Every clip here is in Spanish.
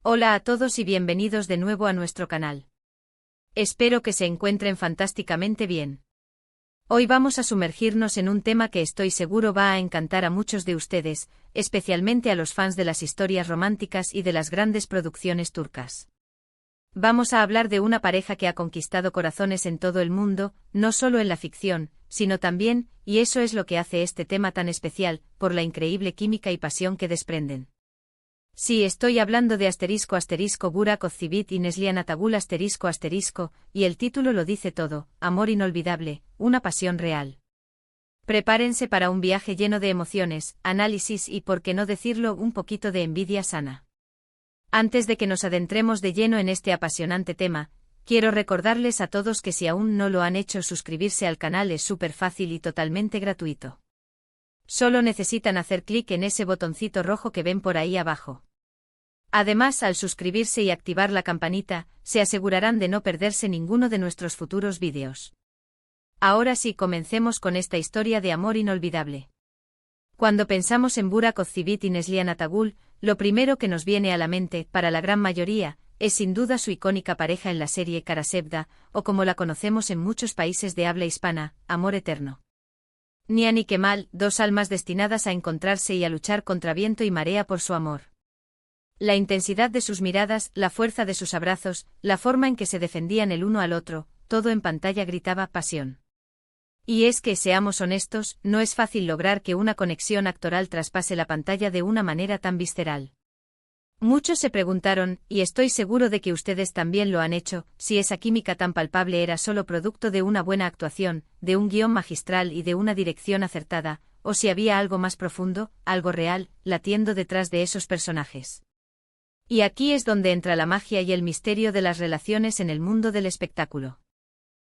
Hola a todos y bienvenidos de nuevo a nuestro canal. Espero que se encuentren fantásticamente bien. Hoy vamos a sumergirnos en un tema que estoy seguro va a encantar a muchos de ustedes, especialmente a los fans de las historias románticas y de las grandes producciones turcas. Vamos a hablar de una pareja que ha conquistado corazones en todo el mundo, no solo en la ficción, sino también, y eso es lo que hace este tema tan especial, por la increíble química y pasión que desprenden. Sí, estoy hablando de Burak Ozçivit y Neslihan Atagul y el título lo dice todo, amor inolvidable, una pasión real. Prepárense para un viaje lleno de emociones, análisis y, por qué no decirlo, un poquito de envidia sana. Antes de que nos adentremos de lleno en este apasionante tema, quiero recordarles a todos que si aún no lo han hecho, suscribirse al canal es súper fácil y totalmente gratuito. Solo necesitan hacer clic en ese botoncito rojo que ven por ahí abajo. Además, al suscribirse y activar la campanita, se asegurarán de no perderse ninguno de nuestros futuros vídeos. Ahora sí, comencemos con esta historia de amor inolvidable. Cuando pensamos en Burak Ozçivit y Neslihan Atagul, lo primero que nos viene a la mente, para la gran mayoría, es sin duda su icónica pareja en la serie Kara Sevda, o como la conocemos en muchos países de habla hispana, Amor Eterno. Nihan y Kemal, dos almas destinadas a encontrarse y a luchar contra viento y marea por su amor. La intensidad de sus miradas, la fuerza de sus abrazos, la forma en que se defendían el uno al otro, todo en pantalla gritaba pasión. Y es que, seamos honestos, no es fácil lograr que una conexión actoral traspase la pantalla de una manera tan visceral. Muchos se preguntaron, y estoy seguro de que ustedes también lo han hecho, si esa química tan palpable era solo producto de una buena actuación, de un guión magistral y de una dirección acertada, o si había algo más profundo, algo real, latiendo detrás de esos personajes. Y aquí es donde entra la magia y el misterio de las relaciones en el mundo del espectáculo.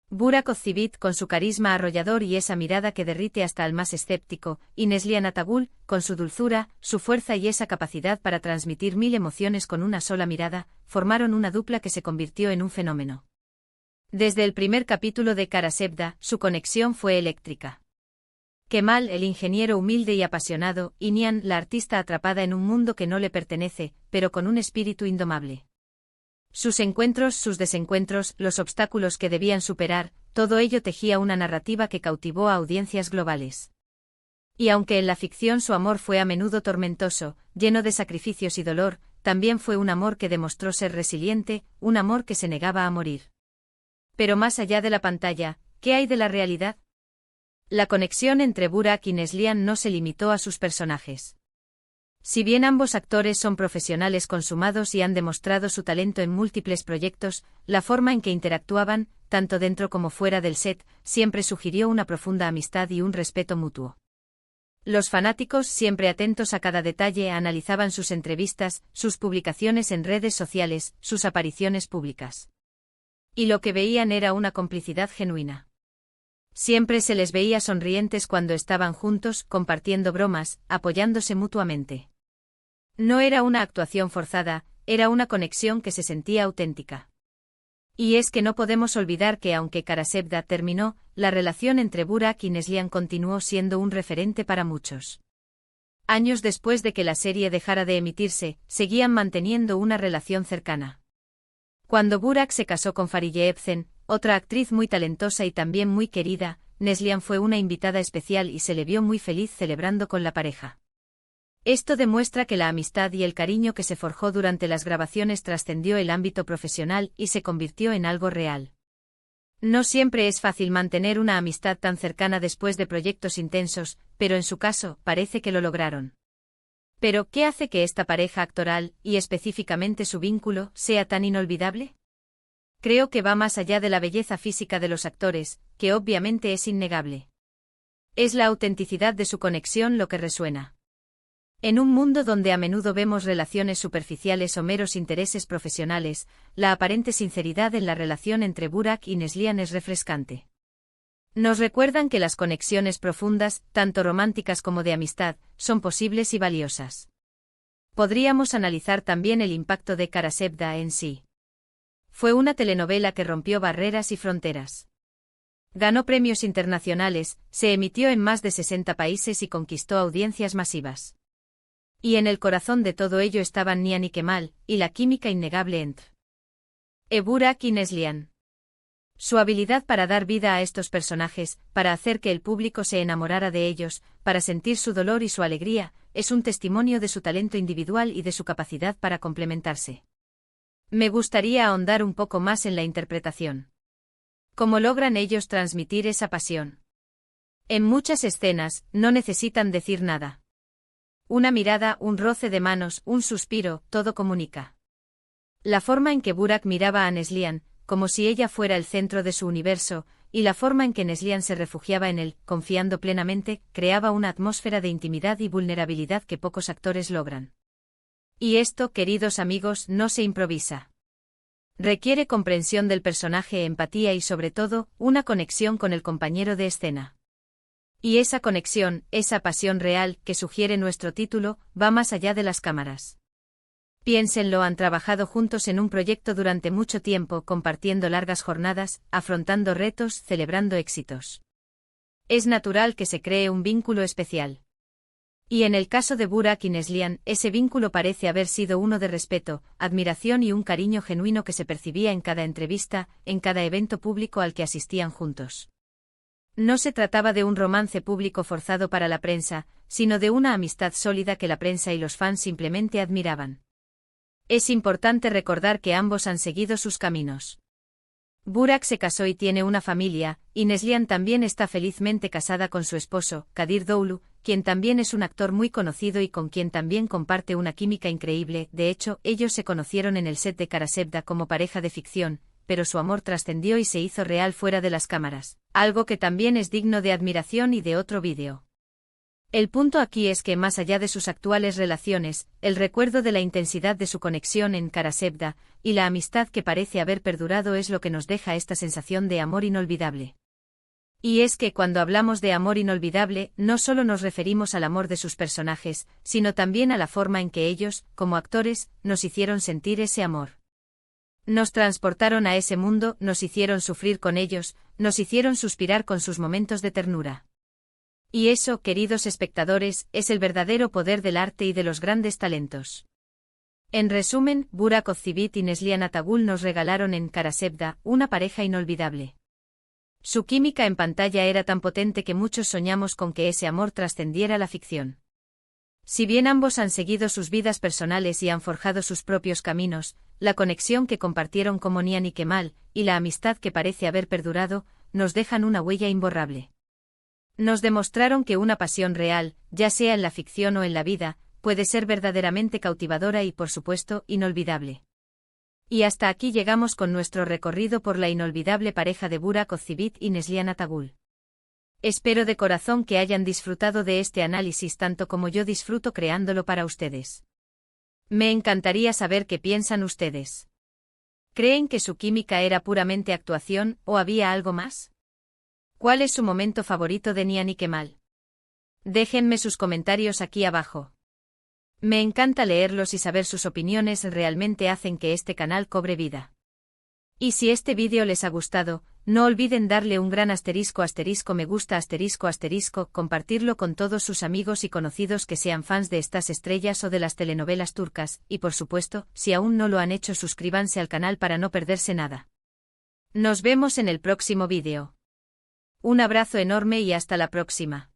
Burak Ozçivit, con su carisma arrollador y esa mirada que derrite hasta al más escéptico, y Neslihan Atagul, con su dulzura, su fuerza y esa capacidad para transmitir mil emociones con una sola mirada, formaron una dupla que se convirtió en un fenómeno. Desde el primer capítulo de Kara Sevda, su conexión fue eléctrica. Kemal, el ingeniero humilde y apasionado, y Nihan, la artista atrapada en un mundo que no le pertenece, pero con un espíritu indomable. Sus encuentros, sus desencuentros, los obstáculos que debían superar, todo ello tejía una narrativa que cautivó a audiencias globales. Y aunque en la ficción su amor fue a menudo tormentoso, lleno de sacrificios y dolor, también fue un amor que demostró ser resiliente, un amor que se negaba a morir. Pero más allá de la pantalla, ¿qué hay de la realidad? La conexión entre Burak y Neslihan no se limitó a sus personajes. Si bien ambos actores son profesionales consumados y han demostrado su talento en múltiples proyectos, la forma en que interactuaban, tanto dentro como fuera del set, siempre sugirió una profunda amistad y un respeto mutuo. Los fanáticos, siempre atentos a cada detalle, analizaban sus entrevistas, sus publicaciones en redes sociales, sus apariciones públicas. Y lo que veían era una complicidad genuina. Siempre se les veía sonrientes cuando estaban juntos, compartiendo bromas, apoyándose mutuamente. No era una actuación forzada, era una conexión que se sentía auténtica. Y es que no podemos olvidar que aunque Kara Sevda terminó, la relación entre Burak y Neslihan continuó siendo un referente para muchos. Años después de que la serie dejara de emitirse, seguían manteniendo una relación cercana. Cuando Burak se casó con Fariye Evcen, otra actriz muy talentosa y también muy querida, Neslihan fue una invitada especial y se le vio muy feliz celebrando con la pareja. Esto demuestra que la amistad y el cariño que se forjó durante las grabaciones trascendió el ámbito profesional y se convirtió en algo real. No siempre es fácil mantener una amistad tan cercana después de proyectos intensos, pero en su caso, parece que lo lograron. Pero, ¿qué hace que esta pareja actoral, y específicamente su vínculo, sea tan inolvidable? Creo que va más allá de la belleza física de los actores, que obviamente es innegable. Es la autenticidad de su conexión lo que resuena. En un mundo donde a menudo vemos relaciones superficiales o meros intereses profesionales, la aparente sinceridad en la relación entre Burak y Neslihan es refrescante. Nos recuerdan que las conexiones profundas, tanto románticas como de amistad, son posibles y valiosas. Podríamos analizar también el impacto de Kara Sevda en sí. Fue una telenovela que rompió barreras y fronteras. Ganó premios internacionales, se emitió en más de 60 países y conquistó audiencias masivas. Y en el corazón de todo ello estaban Nian y Kemal, y la química innegable entre Burak y Neslihan. Su habilidad para dar vida a estos personajes, para hacer que el público se enamorara de ellos, para sentir su dolor y su alegría, es un testimonio de su talento individual y de su capacidad para complementarse. Me gustaría ahondar un poco más en la interpretación. ¿Cómo logran ellos transmitir esa pasión? En muchas escenas, no necesitan decir nada. Una mirada, un roce de manos, un suspiro, todo comunica. La forma en que Burak miraba a Neslihan, como si ella fuera el centro de su universo, y la forma en que Neslihan se refugiaba en él, confiando plenamente, creaba una atmósfera de intimidad y vulnerabilidad que pocos actores logran. Y esto, queridos amigos, no se improvisa. Requiere comprensión del personaje, empatía y sobre todo, una conexión con el compañero de escena. Y esa conexión, esa pasión real, que sugiere nuestro título, va más allá de las cámaras. Piénsenlo, han trabajado juntos en un proyecto durante mucho tiempo, compartiendo largas jornadas, afrontando retos, celebrando éxitos. Es natural que se cree un vínculo especial. Y en el caso de Burak y Neslihan, ese vínculo parece haber sido uno de respeto, admiración y un cariño genuino que se percibía en cada entrevista, en cada evento público al que asistían juntos. No se trataba de un romance público forzado para la prensa, sino de una amistad sólida que la prensa y los fans simplemente admiraban. Es importante recordar que ambos han seguido sus caminos. Burak se casó y tiene una familia, y Neslihan también está felizmente casada con su esposo, Kadir Doğulu, quien también es un actor muy conocido y con quien también comparte una química increíble. De hecho, ellos se conocieron en el set de Karasevda como pareja de ficción, pero su amor trascendió y se hizo real fuera de las cámaras, algo que también es digno de admiración y de otro vídeo. El punto aquí es que más allá de sus actuales relaciones, el recuerdo de la intensidad de su conexión en Karasevda, y la amistad que parece haber perdurado es lo que nos deja esta sensación de amor inolvidable. Y es que cuando hablamos de amor inolvidable, no solo nos referimos al amor de sus personajes, sino también a la forma en que ellos, como actores, nos hicieron sentir ese amor. Nos transportaron a ese mundo, nos hicieron sufrir con ellos, nos hicieron suspirar con sus momentos de ternura. Y eso, queridos espectadores, es el verdadero poder del arte y de los grandes talentos. En resumen, Burak Özçivit y Neslihan Atagül nos regalaron en Karasevda una pareja inolvidable. Su química en pantalla era tan potente que muchos soñamos con que ese amor trascendiera la ficción. Si bien ambos han seguido sus vidas personales y han forjado sus propios caminos, la conexión que compartieron como Nian y Kemal, y la amistad que parece haber perdurado, nos dejan una huella imborrable. Nos demostraron que una pasión real, ya sea en la ficción o en la vida, puede ser verdaderamente cautivadora y, por supuesto, inolvidable. Y hasta aquí llegamos con nuestro recorrido por la inolvidable pareja de Burak Özçivit y Neslihan Atagül. Espero de corazón que hayan disfrutado de este análisis tanto como yo disfruto creándolo para ustedes. Me encantaría saber qué piensan ustedes. ¿Creen que su química era puramente actuación o había algo más? ¿Cuál es su momento favorito de Nian y Kemal? Déjenme sus comentarios aquí abajo. Me encanta leerlos y saber sus opiniones, realmente hacen que este canal cobre vida. Y si este vídeo les ha gustado, no olviden darle un gran asterisco me gusta compartirlo con todos sus amigos y conocidos que sean fans de estas estrellas o de las telenovelas turcas, y por supuesto, si aún no lo han hecho, suscríbanse al canal para no perderse nada. Nos vemos en el próximo vídeo. Un abrazo enorme y hasta la próxima.